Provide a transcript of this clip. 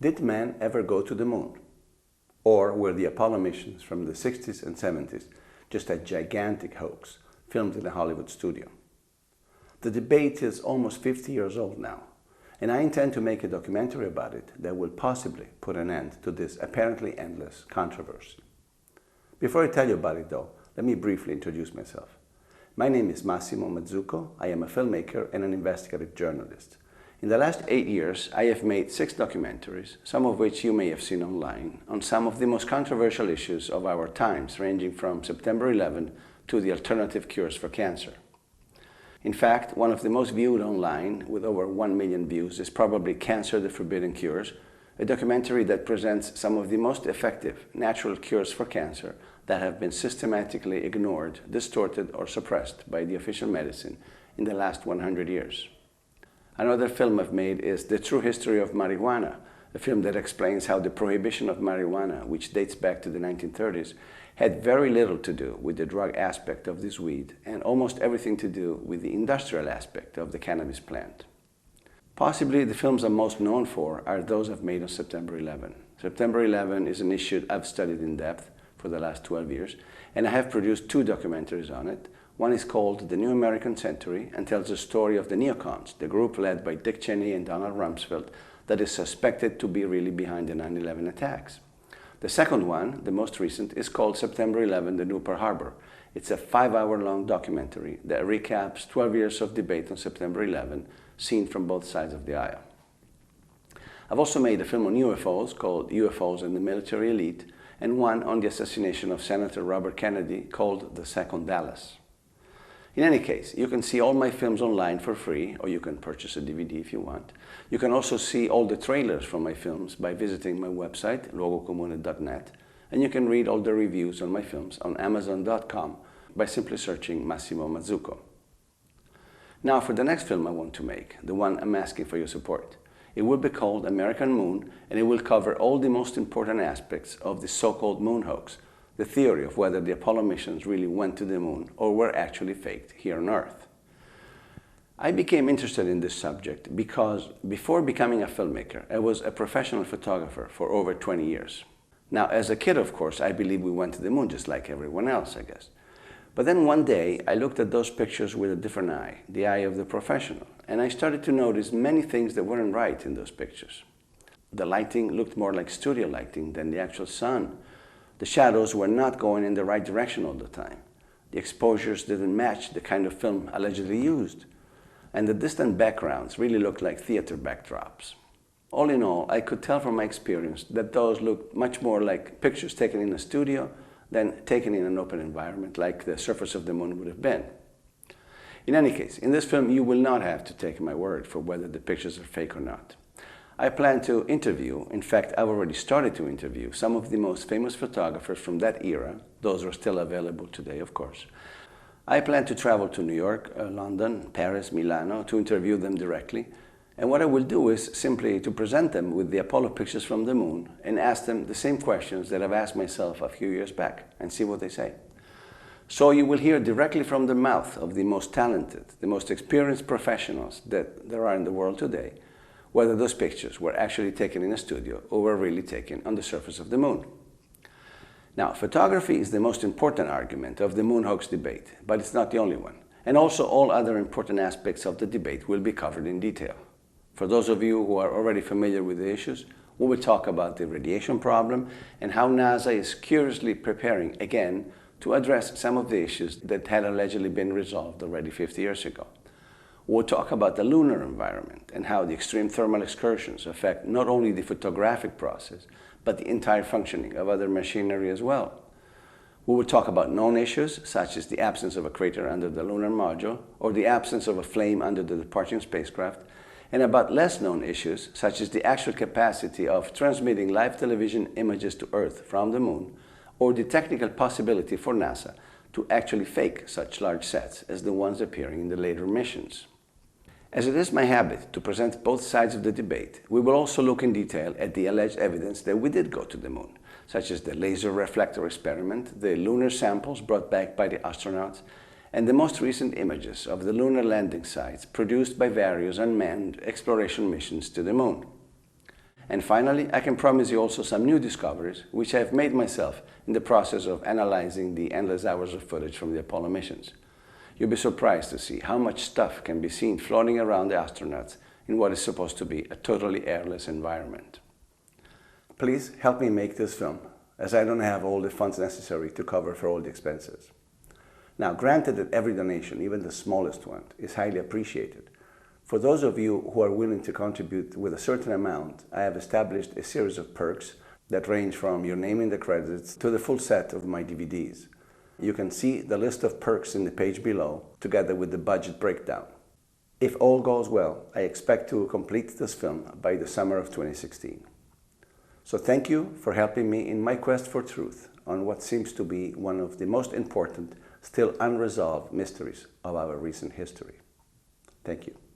Did man ever go to the moon? Or were the Apollo missions from the 60s and 70s just a gigantic hoax filmed in a Hollywood studio? The debate is almost 50 years old now, and I intend to make a documentary about it that will possibly put an end to this apparently endless controversy. Before I tell you about it though, let me briefly introduce myself. My name is Massimo Mazzucco. I am a filmmaker and an investigative journalist. In the last 8 years, I have made 6 documentaries, some of which you may have seen online, on some of the most controversial issues of our times, ranging from September 11 to the alternative cures for cancer. In fact, one of the most viewed online, with over 1 million views, is probably Cancer: The Forbidden Cures, a documentary that presents some of the most effective natural cures for cancer that have been systematically ignored, distorted, or suppressed by the official medicine in the last 100 years. Another film I've made is The True History of Marijuana, a film that explains how the prohibition of marijuana, which dates back to the 1930s, had very little to do with the drug aspect of this weed and almost everything to do with the industrial aspect of the cannabis plant. Possibly the films I'm most known for are those I've made on September 11. September 11 is an issue I've studied in depth for the last 12 years, and I have produced 2 documentaries on it. One is called The New American Century and tells the story of the neocons, the group led by Dick Cheney and Donald Rumsfeld that is suspected to be really behind the 9/11 attacks. The second one, the most recent, is called September 11, The New Pearl Harbor. It's a 5-hour-long documentary that recaps 12 years of debate on September 11, seen from both sides of the aisle. I've also made a film on UFOs called UFOs and the Military Elite, and one on the assassination of Senator Robert Kennedy called The Second Dallas. In any case, you can see all my films online for free, or you can purchase a DVD if you want. You can also see all the trailers from my films by visiting my website, luogocomune.net, and you can read all the reviews on my films on Amazon.com by simply searching Massimo Mazzucco. Now for the next film I want to make, the one I'm asking for your support. It will be called American Moon, and it will cover all the most important aspects of the so-called moon hoax, the theory of whether the Apollo missions really went to the moon or were actually faked here on Earth. I became interested in this subject because before becoming a filmmaker, I was a professional photographer for over 20 years. Now, as a kid, of course, I believed we went to the moon just like everyone else, I guess. But then one day, I looked at those pictures with a different eye, the eye of the professional, and I started to notice many things that weren't right in those pictures. The lighting looked more like studio lighting than the actual sun. The shadows were not going in the right direction all the time. The exposures didn't match the kind of film allegedly used. And the distant backgrounds really looked like theater backdrops. All in all, I could tell from my experience that those looked much more like pictures taken in a studio than taken in an open environment like the surface of the moon would have been. In any case, in this film you will not have to take my word for whether the pictures are fake or not. I plan to interview, in fact I've already started to interview, some of the most famous photographers from that era. Those are still available today, of course. I plan to travel to New York, London, Paris, Milano to interview them directly. And what I will do is simply to present them with the Apollo pictures from the moon and ask them the same questions that I've asked myself a few years back and see what they say. So you will hear directly from the mouth of the most talented, the most experienced professionals that there are in the world today, whether those pictures were actually taken in a studio or were really taken on the surface of the moon. Now, photography is the most important argument of the moon hoax debate, but it's not the only one. And also all other important aspects of the debate will be covered in detail. For those of you who are already familiar with the issues, we will talk about the radiation problem and how NASA is curiously preparing again to address some of the issues that had allegedly been resolved already 50 years ago. We'll talk about the lunar environment and how the extreme thermal excursions affect not only the photographic process, but the entire functioning of other machinery as well. We will talk about known issues, such as the absence of a crater under the lunar module, or the absence of a flame under the departing spacecraft, and about less known issues, such as the actual capacity of transmitting live television images to Earth from the moon, or the technical possibility for NASA to actually fake such large sets as the ones appearing in the later missions. As it is my habit to present both sides of the debate, we will also look in detail at the alleged evidence that we did go to the moon, such as the laser reflector experiment, the lunar samples brought back by the astronauts, and the most recent images of the lunar landing sites produced by various unmanned exploration missions to the moon. And finally, I can promise you also some new discoveries, which I have made myself in the process of analyzing the endless hours of footage from the Apollo missions. You'll be surprised to see how much stuff can be seen floating around the astronauts in what is supposed to be a totally airless environment. Please help me make this film, as I don't have all the funds necessary to cover for all the expenses. Now, granted that every donation, even the smallest one, is highly appreciated, for those of you who are willing to contribute with a certain amount, I have established a series of perks that range from your name in the credits to the full set of my DVDs. You can see the list of perks in the page below, together with the budget breakdown. If all goes well, I expect to complete this film by the summer of 2016. So thank you for helping me in my quest for truth on what seems to be one of the most important, still unresolved mysteries of our recent history. Thank you.